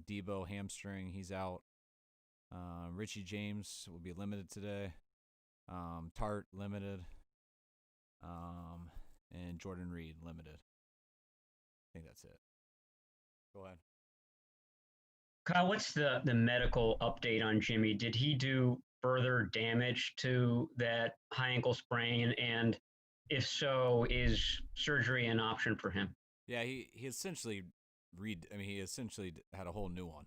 Debo hamstring, he's out. Richie James will be limited today. Tart limited. And Jordan Reed limited. I think that's it. Go ahead. Kyle, what's the medical update on Jimmy? Did he do further damage to that high ankle sprain? And if so, is surgery an option for him? Yeah, he essentially he essentially had a whole new one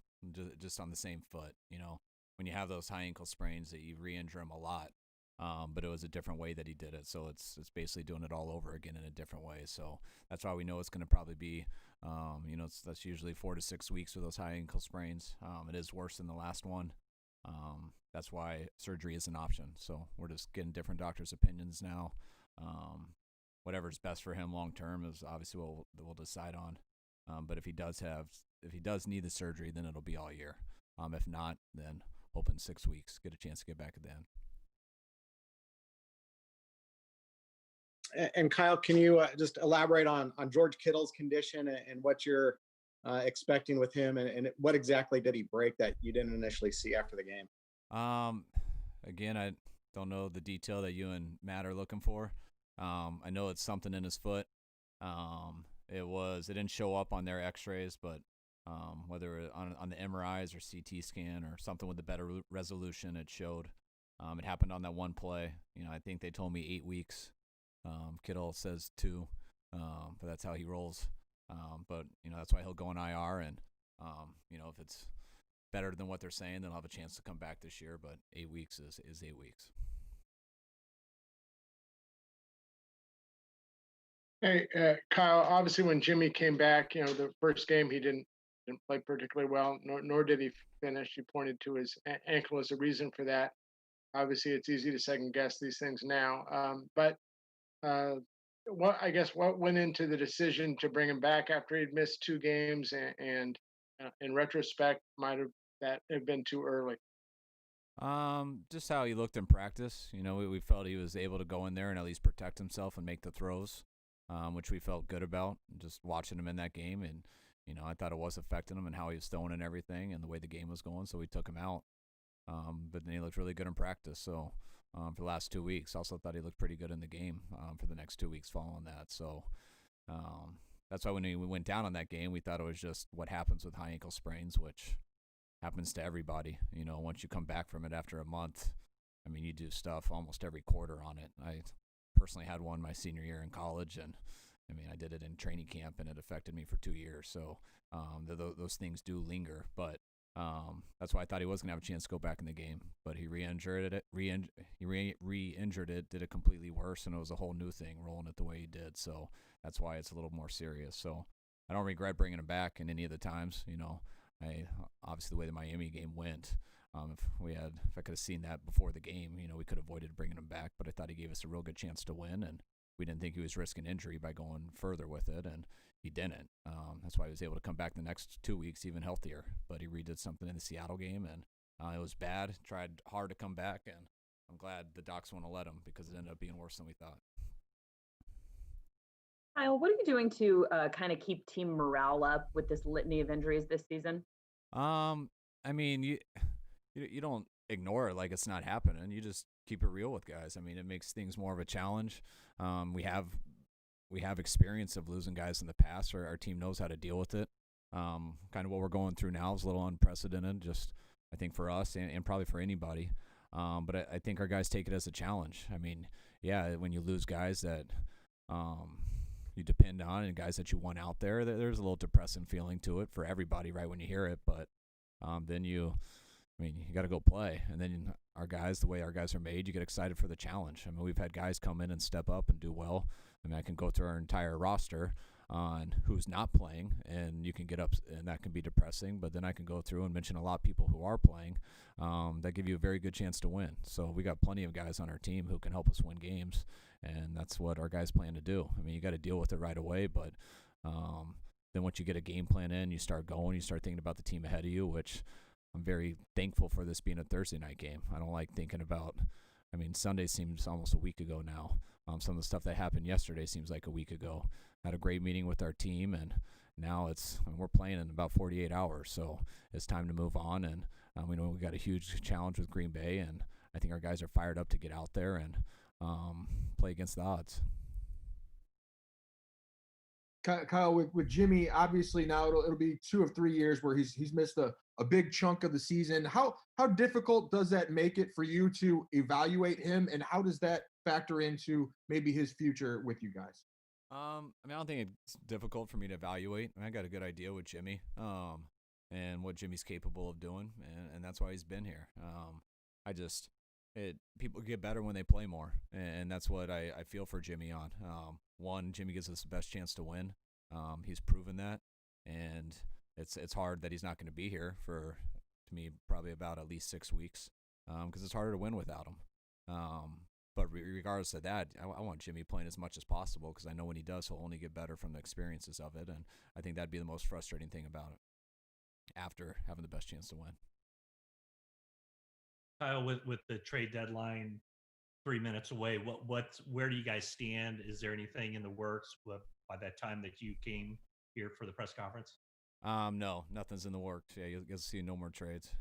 just on the same foot. You know, when you have those high ankle sprains, that you re-injure them a lot. But it was a different way that he did it, so it's basically doing it all over again in a different way. So that's why we know it's going to probably be, that's usually 4 to 6 weeks with those high ankle sprains. It is worse than the last one. That's why surgery is an option. So we're just getting different doctors' opinions now. Whatever's best for him long term is obviously what we'll decide on. But if he does need the surgery, then it'll be all year. If not, then hoping 6 weeks, get a chance to get back at the end. And Kyle, can you just elaborate on George Kittle's condition and what you're expecting with him, and what exactly did he break that you didn't initially see after the game? Again, I don't know the detail that you and Matt are looking for. I know it's something in his foot. It didn't show up on their X-rays, but whether on the MRIs or CT scan or something with a better resolution, it showed. It happened on that one play. I think they told me 8 weeks. Kittle says 2, but that's how he rolls. But that's why he'll go on IR, and if it's better than what they're saying, then he'll have a chance to come back this year. But 8 weeks is 8 weeks. Hey, Kyle, obviously when Jimmy came back, the first game he didn't play particularly well, nor did he finish. You pointed to his ankle as a reason for that. Obviously, it's easy to second guess these things now. But what went into the decision to bring him back after he'd missed 2 games, and in retrospect, might have been too early? Just how he looked in practice. We felt he was able to go in there and at least protect himself and make the throws, which we felt good about. Just watching him in that game, and I thought it was affecting him and how he was throwing and everything, and the way the game was going. So we took him out. But then he looked really good in practice. So for the last 2 weeks, also thought he looked pretty good in the game for the next 2 weeks following that. So that's why when we went down on that game, we thought it was just what happens with high ankle sprains, which happens to everybody. Once you come back from it after a month, you do stuff almost every quarter on it. I personally had one my senior year in college, and I did it in training camp, and it affected me for 2 years. So those things do linger, but that's why I thought he was going to have a chance to go back in the game, but he re-injured it. Re-injured it, did it completely worse, and it was a whole new thing rolling it the way he did. So that's why it's a little more serious. So I don't regret bringing him back in any of the times. Obviously the way the Miami game went, if I could have seen that before the game, we could have avoided bringing him back. But I thought he gave us a real good chance to win, and we didn't think he was risking injury by going further with it, and he didn't. That's why he was able to come back the next 2 weeks even healthier. But he redid something in the Seattle game, and it was bad. Tried hard to come back, and I'm glad the docs want to let him, because it ended up being worse than we thought. Kyle, what are you doing to kind of keep team morale up with this litany of injuries this season? You don't ignore it like it's not happening. You just keep it real with guys. It makes things more of a challenge. We have experience of losing guys in the past, or our team knows how to deal with it. Kind of what we're going through now is a little unprecedented, just I think for us and probably for anybody. But I think our guys take it as a challenge. When you lose guys that you depend on and guys that you want out there, there's a little depressing feeling to it for everybody right when you hear it. But then you got to go play. And then our guys, the way our guys are made, you get excited for the challenge. We've had guys come in and step up and do well. I can go through our entire roster on who's not playing, and you can get up, and that can be depressing. But then I can go through and mention a lot of people who are playing that give you a very good chance to win. So we got plenty of guys on our team who can help us win games, and that's what our guys plan to do. You got to deal with it right away, but then once you get a game plan in, you start going, you start thinking about the team ahead of you, which I'm very thankful for this being a Thursday night game. I don't like thinking about, Sunday seems almost a week ago now. Some of the stuff that happened yesterday seems like a week ago. Had a great meeting with our team, and now we're playing in about 48 hours, so it's time to move on. And we know we got a huge challenge with Green Bay, and I think our guys are fired up to get out there and play against the odds. Kyle, with Jimmy, obviously now it'll be 2 of 3 years where he's missed a big chunk of the season. How difficult does that make it for you to evaluate him, and how does that factor into maybe his future with you guys? I don't think it's difficult for me to evaluate. I got a good idea with Jimmy, and what Jimmy's capable of doing, and that's why he's been here. People get better when they play more, and that's what I feel for Jimmy on. One, Jimmy gives us the best chance to win. He's proven that, and it's hard that he's not going to be here for, to me, probably about at least 6 weeks, because it's harder to win without him. But regardless of that, I want Jimmy playing as much as possible, because I know when he does, he'll only get better from the experiences of it, and I think that'd be the most frustrating thing about it after having the best chance to win. Kyle, with the trade deadline 3 minutes away, where do you guys stand? Is there anything in the works by that time that you came here for the press conference? No, nothing's in the works. Yeah, you'll see no more trades.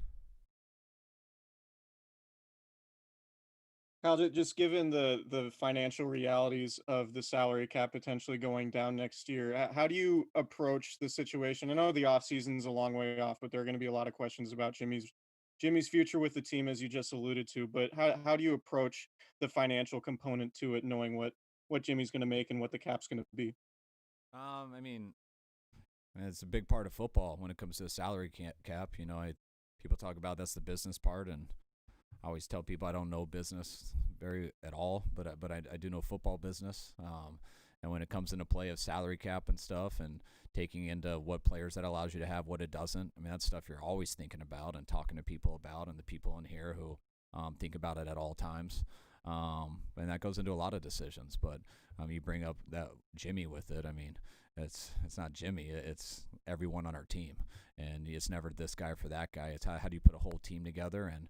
Kyle, just given the financial realities of the salary cap potentially going down next year, how do you approach the situation? I know the offseason's a long way off, but there are going to be a lot of questions about Jimmy's future with the team, as you just alluded to. But how do you approach the financial component to it, knowing what Jimmy's going to make and what the cap's going to be? I mean, it's a big part of football when it comes to the salary cap. People talk about that's the business part, and I always tell people I don't know business very at all, but I do know football business. And when it comes into play of salary cap and stuff, and taking into what players that allows you to have, what it doesn't, I mean, that's stuff you're always thinking about and talking to people about, and the people in here who think about it at all times. And that goes into a lot of decisions. But you bring up that Jimmy with it. I mean, it's not Jimmy. It's everyone on our team. And it's never this guy for that guy. It's how do you put a whole team together? And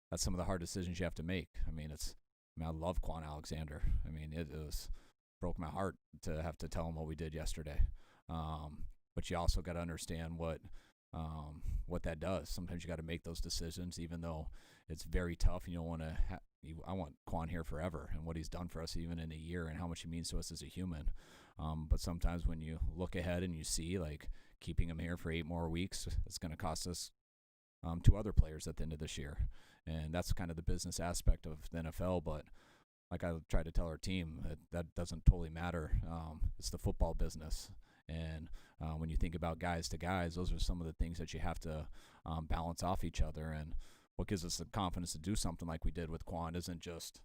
that's some of the hard decisions you have to make. I love Quan Alexander. I mean, it broke my heart to have to tell him what we did yesterday. But you also got to understand what that does. Sometimes you got to make those decisions, even though it's very tough. You don't want to. I want Quan here forever, and what he's done for us, even in a year, and how much he means to us as a human. But sometimes when you look ahead and you see like keeping him here for 8 more weeks, it's going to cost us 2 other players at the end of this year, and that's kind of the business aspect of the NFL. But like I try to tell our team, that doesn't totally matter. It's the football business. And when you think about guys to guys, those are some of the things that you have to balance off each other. And what gives us the confidence to do something like we did with Quan isn't just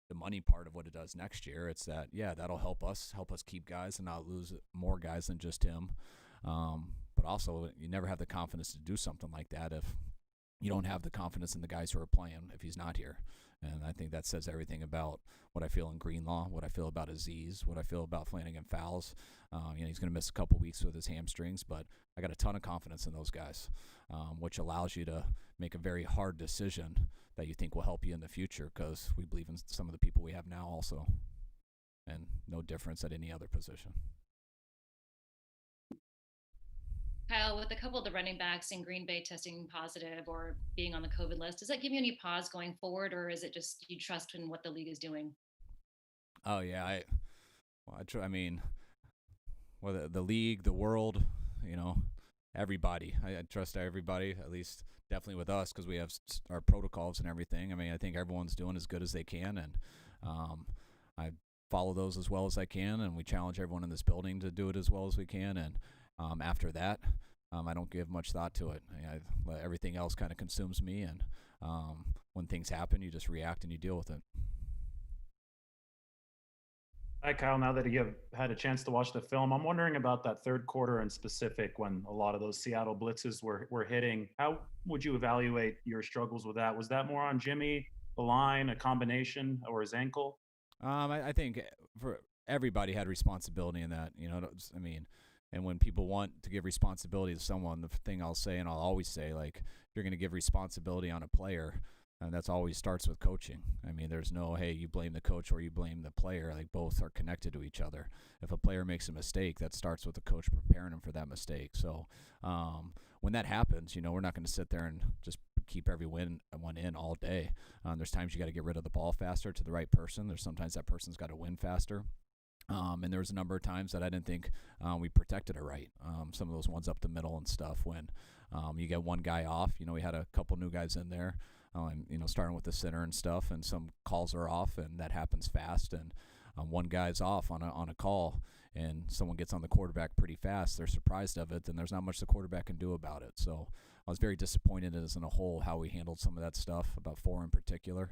the money part of what it does next year. It's that, that'll help us keep guys and not lose more guys than just him. But also, you never have the confidence to do something like that if you don't have the confidence in the guys who are playing if he's not here. And I think that says everything about what I feel in Greenlaw, what I feel about Aziz, what I feel about Flanagan Fowles. He's going to miss a couple weeks with his hamstrings, but I got a ton of confidence in those guys, which allows you to make a very hard decision that you think will help you in the future, because we believe in some of the people we have now also, and no difference at any other position. Kyle, with a couple of the running backs in Green Bay testing positive or being on the COVID list, does that give you any pause going forward, or is it just you trust in what the league is doing? Oh yeah, I mean, whether the league, the world, everybody. I trust everybody, at least definitely with us, because we have our protocols and everything. I mean, I think everyone's doing as good as they can, and I follow those as well as I can, and we challenge everyone in this building to do it as well as we can. And after that, I don't give much thought to it. Everything else kind of consumes me, and when things happen, you just react and you deal with it. Hi, Kyle. Now that you've had a chance to watch the film, I'm wondering about that third quarter in specific, when a lot of those Seattle blitzes were hitting. How would you evaluate your struggles with that? Was that more on Jimmy, the line, a combination, or his ankle? I think for everybody had responsibility in that. And when people want to give responsibility to someone, the thing I'll say, and I'll always say, like, if you're going to give responsibility on a player, And that's always starts with coaching. I mean, there's no, hey, you blame the coach or you blame the player. Like, both are connected to each other. If a player makes a mistake, that starts with the coach preparing him for that mistake. So when that happens, we're not going to sit there and just keep every one in all day. There's times you got to get rid of the ball faster to the right person. There's sometimes that person's got to win faster. And there was a number of times that I didn't think we protected it right. Some of those ones up the middle and stuff when you get one guy off. We had a couple new guys in there, starting with the center and stuff, and some calls are off, and that happens fast. And one guy's off on a call, and someone gets on the quarterback pretty fast. They're surprised of it, then there's not much the quarterback can do about it. So I was very disappointed as in a whole how we handled some of that stuff, about 4 in particular.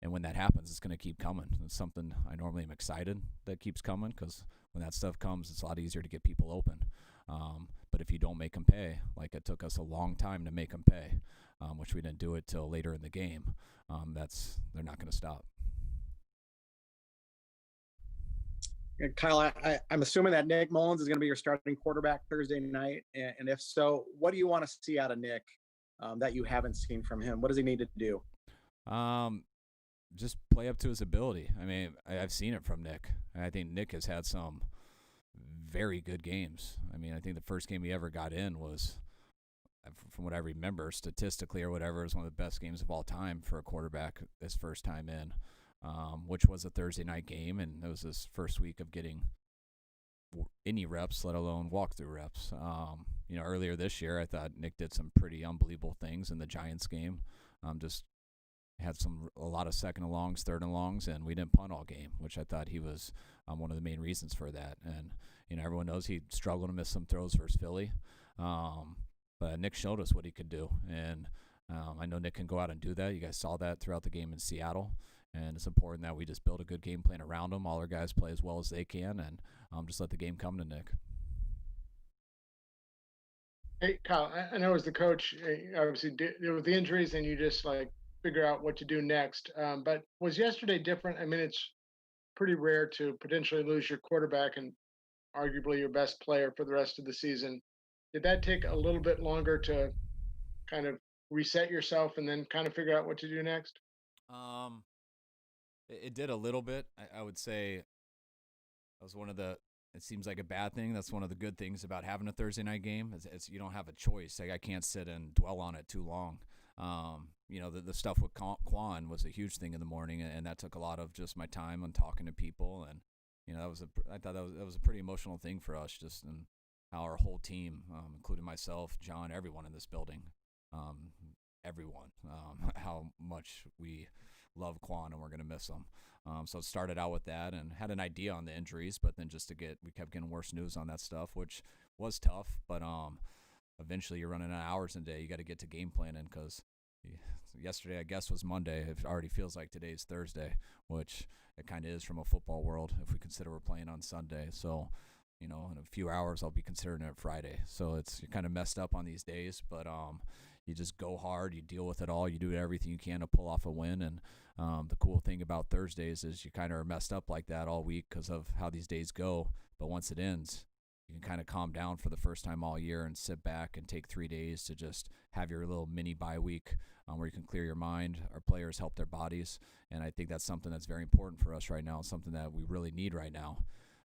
And when that happens, it's going to keep coming. It's something I normally am excited that keeps coming, because when that stuff comes, it's a lot easier to get people open. But if you don't make them pay, like it took us a long time to make them pay, which we didn't do it till later in the game, they're not going to stop. And Kyle, I'm assuming that Nick Mullins is going to be your starting quarterback Thursday night. And if so, what do you want to see out of Nick that you haven't seen from him? What does he need to do? Just play up to his ability. I mean, I've seen it from Nick. I think Nick has had some very good games. I mean, I think the first game he ever got in was, from what I remember, statistically or whatever, was one of the best games of all time for a quarterback his first time in, which was a Thursday night game, and it was his first week of getting any reps, let alone walkthrough reps. Earlier this year, I thought Nick did some pretty unbelievable things in the Giants game. Just had a lot of second and longs, third and longs, and we didn't punt all game, which I thought he was one of the main reasons for that. And everyone knows he struggled to miss some throws versus Philly, but Nick showed us what he could do, and I know Nick can go out and do that. You guys saw that throughout the game in Seattle, and it's important that we just build a good game plan around him. All our guys play as well as they can, and just let the game come to Nick. Hey, Kyle, I know as the coach, obviously with the injuries, and you just figure out what to do next. But was yesterday different? I mean, it's pretty rare to potentially lose your quarterback and arguably your best player for the rest of the season. Did that take a little bit longer to kind of reset yourself and then kind of figure out what to do next? It did a little bit. I would say that was one of the, it seems like a bad thing. That's one of the good things about having a Thursday night game. It's you don't have a choice. I can't sit and dwell on it too long. The stuff with Quan was a huge thing in the morning, and that took a lot of just my time on talking to people. And, I thought that was a pretty emotional thing for us, just in how our whole team, including myself, John, everyone in this building, how much we love Quan and we're going to miss him. So it started out with that and had an idea on the injuries, but then we kept getting worse news on that stuff, which was tough. But eventually you're running out of hours in a day. You got to get to game planning, because yesterday, I guess, was Monday. It already feels like today's Thursday, which it kind of is from a football world if we consider we're playing on Sunday. So, in a few hours, I'll be considering it Friday. So you're kind of messed up on these days, but you just go hard. You deal with it all. You do everything you can to pull off a win. And the cool thing about Thursdays is you kind of are messed up like that all week because of how these days go. But once it ends, you can kind of calm down for the first time all year and sit back and take 3 days to just have your little mini bye week where you can clear your mind. Our players help their bodies, and I think that's something that's very important for us right now, and something that we really need right now.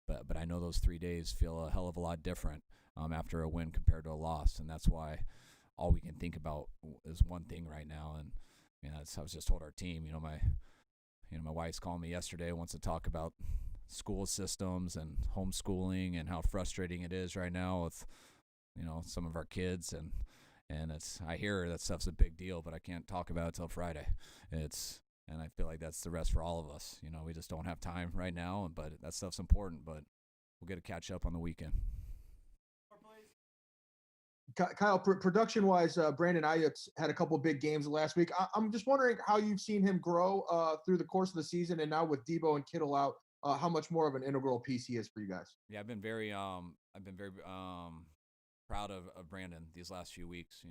But I know those 3 days feel a hell of a lot different after a win compared to a loss, and that's why all we can think about is one thing right now. And I was just told our team, my wife's calling me yesterday, wants to talk about school systems and homeschooling and how frustrating it is right now with some of our kids, and I hear that stuff's a big deal, but I can't talk about it till Friday. And I feel like that's the rest for all of us. We just don't have time right now, but that stuff's important, but we'll get to catch up on the weekend. Kyle, production-wise, Brandon Ayuk's had a couple of big games last week. I'm just wondering how you've seen him grow through the course of the season, and now with Debo and Kittle out, how much more of an integral piece he is for you guys. Yeah, I've been very proud of Brandon these last few weeks.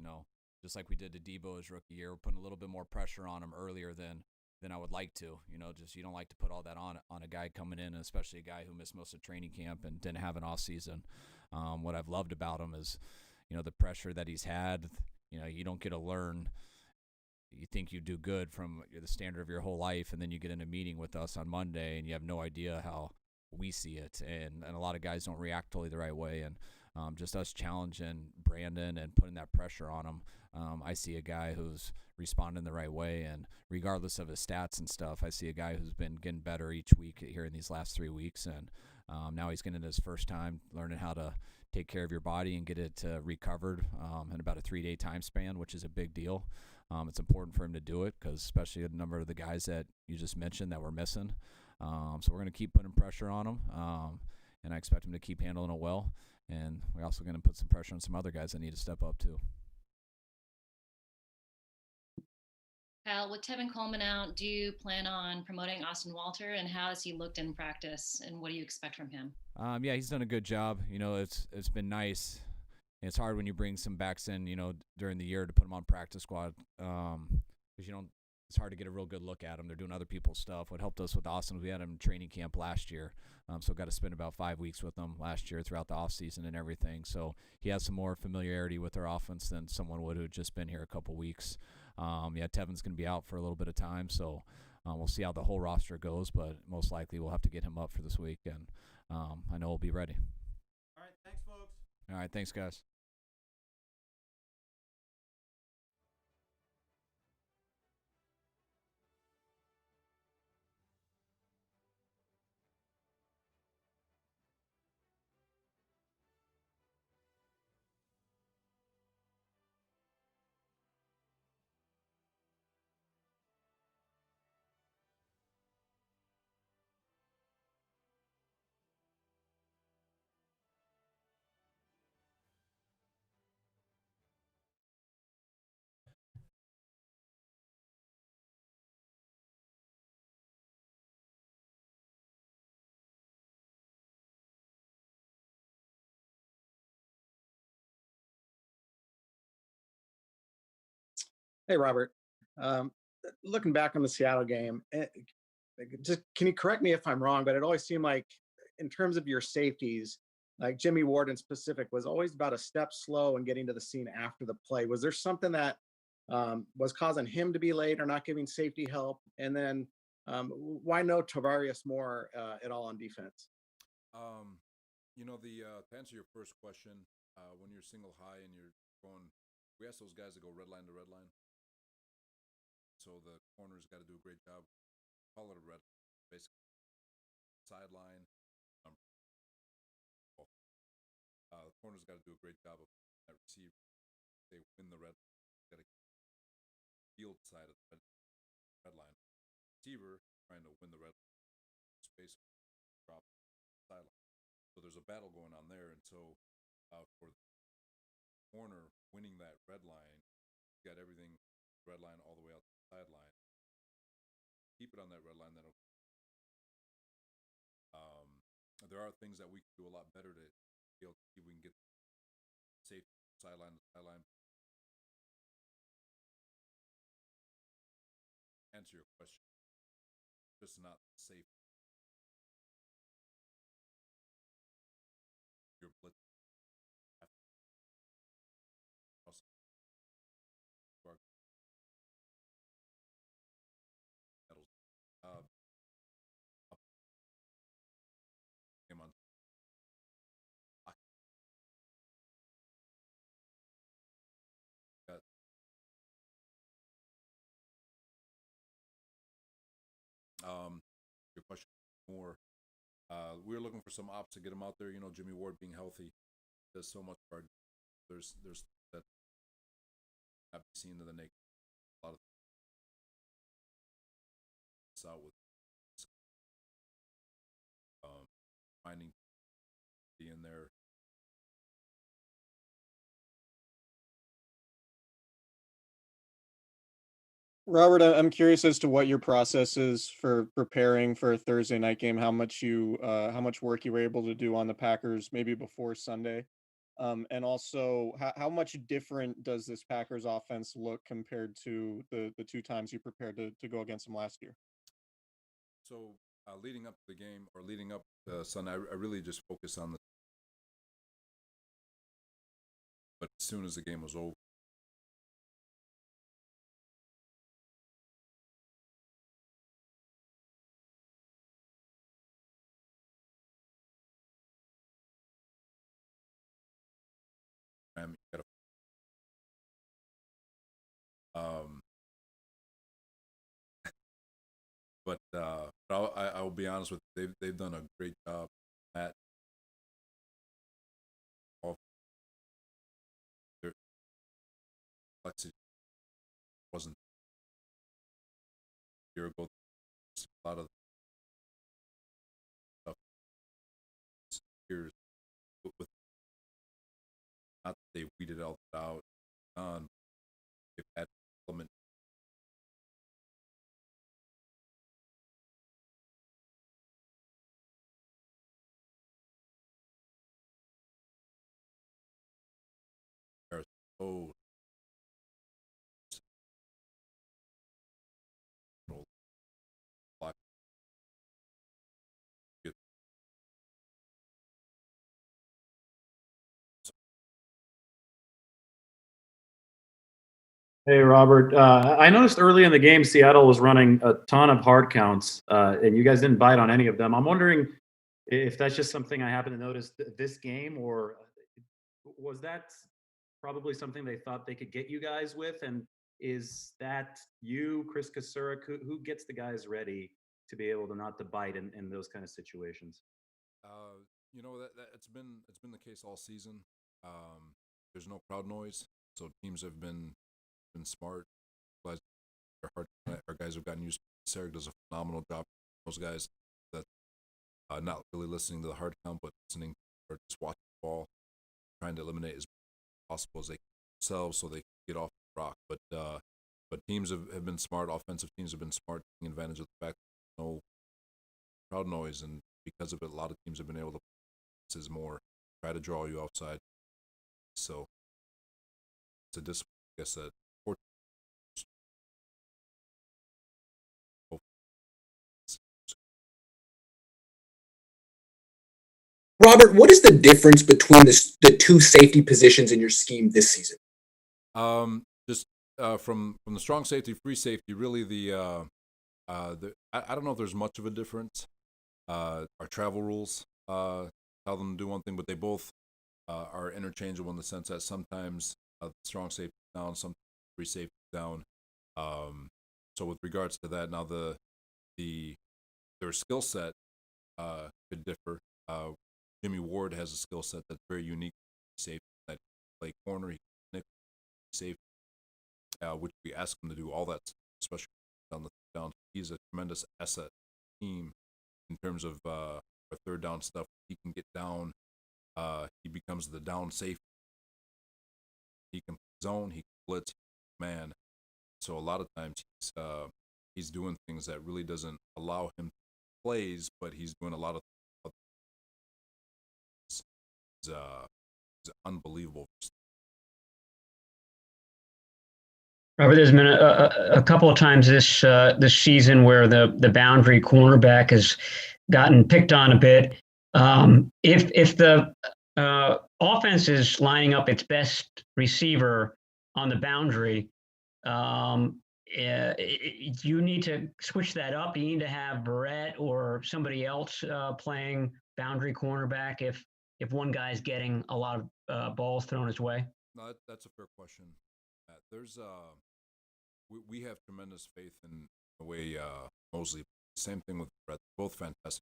Just like we did to Debo his rookie year, we're putting a little bit more pressure on him earlier than I would like to. Just you don't like to put all that on a guy coming in, especially a guy who missed most of training camp and didn't have an off season. What I've loved about him is, the pressure that he's had. You don't get to learn you think you do good from the standard of your whole life, and then you get in a meeting with us on Monday and you have no idea how we see it, and a lot of guys don't react totally the right way. And just us challenging Brandon and putting that pressure on him, I see a guy who's responding the right way, and regardless of his stats and stuff, I see a guy who's been getting better each week here in these last 3 weeks, and now he's getting his first time learning how to take care of your body and get it recovered in about a 3-day time span, which is a big deal. It's important for him to do it, because especially a number of the guys that you just mentioned that we're missing. So we're going to keep putting pressure on him, and I expect him to keep handling it well. And we're also going to put some pressure on some other guys that need to step up too. Kyle, with Tevin Coleman out, do you plan on promoting Austin Walter, and how has he looked in practice, and what do you expect from him? Yeah, he's done a good job. It's been nice. It's hard when you bring some backs in, during the year to put them on practice squad, because it's hard to get a real good look at them. They're doing other people's stuff. What helped us with Austin was we had him in training camp last year, so got to spend about 5 weeks with him last year throughout the offseason and everything. So he has some more familiarity with our offense than someone would who had just been here a couple weeks. Tevin's going to be out for a little bit of time, so we'll see how the whole roster goes, but most likely we'll have to get him up for this week, and I know we'll be ready. All right, thanks, folks. All right, thanks, guys. Hey, Robert. Um, Looking back on the Seattle game, just can you correct me if I'm wrong, but it always seemed like, in terms of your safeties, like Jimmy Ward in specific, was always about a step slow in getting to the scene after the play. Was there something that was causing him to be late or not giving safety help? And then why no Tavarius Moore at all on defense? To answer your first question, when you're single high and you're going, we ask those guys to go red line to red line. So the corner's got to do a great job. Call it a red, basically sideline. The corner's got to do a great job of that receiver. They win the red. Got to field side of the red line. Receiver trying to win the red space, drop sideline. So there's a battle going on there, and so for the corner winning that red line, you got everything red line all the way out to the sideline. Keep it on that red line. There are things that we can do a lot better to be able to see if we can get safe sideline to sideline. Answer your question. Just not safe. Your blitz. Your question more. We were looking for some ops to get him out there. Jimmy Ward being healthy does so much for our. There's that I've seen to the naked. A lot of it's out with finding the in there. Robert, I'm curious as to what your process is for preparing for a Thursday night game. How much work you were able to do on the Packers maybe before Sunday, and also how much different does this Packers offense look compared to the 2 times you prepared to go against them last year? So leading up to the game or leading up to Sunday, I really just focused on the. But as soon as the game was over, time. You gotta, but I'll be honest with you, they've done a great job. Matt, off their complexity wasn't a year ago. A lot of stuff years with not that they weeded out on they've had element are so black. Hey, Robert. I noticed early in the game, Seattle was running a ton of hard counts, and you guys didn't bite on any of them. I'm wondering if that's just something I happened to notice this game, or was that probably something they thought they could get you guys with? And is that you, Chris Kasurik, who gets the guys ready to be able to not to bite in those kind of situations? You know that it's been the case all season. There's no crowd noise, so teams have been smart. Guys, our guys have gotten used. Sarek does a phenomenal job. Those guys that not really listening to the hard count, but listening or just watching the ball, trying to eliminate as possible as they can themselves, so they can get off the rock. But teams have been smart. Offensive teams have been smart, taking advantage of the fact that no crowd noise, and because of it, a lot of teams have been able to is more try to draw you outside. So it's a discipline, I guess that. Robert, what is the difference between the two safety positions in your scheme this season? Just from the strong safety, free safety, really I don't know if there's much of a difference. Our travel rules tell them to do one thing, but they both are interchangeable in the sense that sometimes strong safety down, sometimes free safety down. So with regards to that, now their skill set could differ. Jimmy Ward has a skill set that's very unique. Safety that he can play corner, he can safety, which we ask him to do all that, especially on the down. He's a tremendous asset team in terms of our third down stuff. He can get down. He becomes the down safety. He can zone. He can blitz. Man, so a lot of times he's doing things that really doesn't allow him to plays, but he's doing a lot of. It's unbelievable. Robert, there's been a couple of times this season where the boundary cornerback has gotten picked on a bit. If the offense is lining up its best receiver on the boundary, you need to switch that up. You need to have Barrett or somebody else playing boundary cornerback if one guy's getting a lot of balls thrown his way. No, that's a fair question. There's we have tremendous faith in the way Mosley. Same thing with Brett. Both fantastic.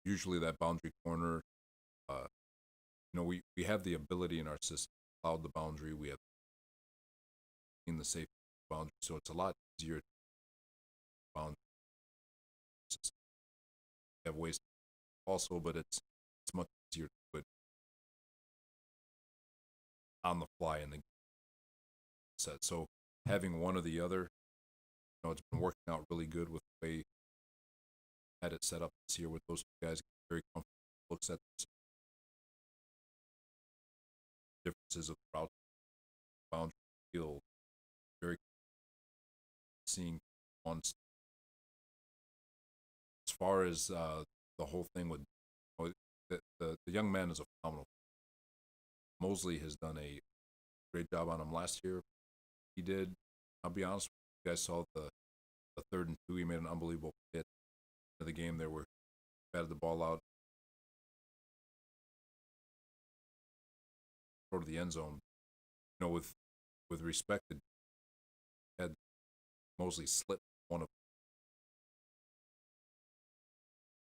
Usually that boundary corner, we have the ability in our system to cloud the boundary. We have in the safety boundary, so it's a lot easier to boundary. We have ways also, but it's much easier to put on the fly in the set. So having one or the other, it's been working out really good with the way had it set up this year with those two guys. Very comfortable. Looks at the differences of the route, boundary field. Very seeing once. As far as the whole thing with the young man is a phenomenal. Mosley has done a great job on him last year. He did. I'll be honest with you guys saw the 3rd and 2. He made an unbelievable hit of the game. There were batted the ball out. throw to the end zone. You know, with respect to had mostly slit one of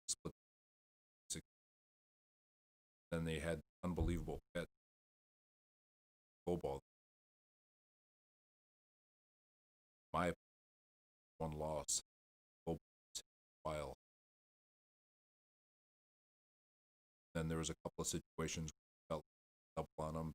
split. Then they had unbelievable catch. Goal ball. My one loss. While then there was a couple of situations where I felt double on them.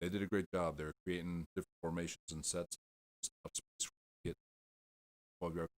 They did a great job. They were creating different formations and sets. Get 12-yard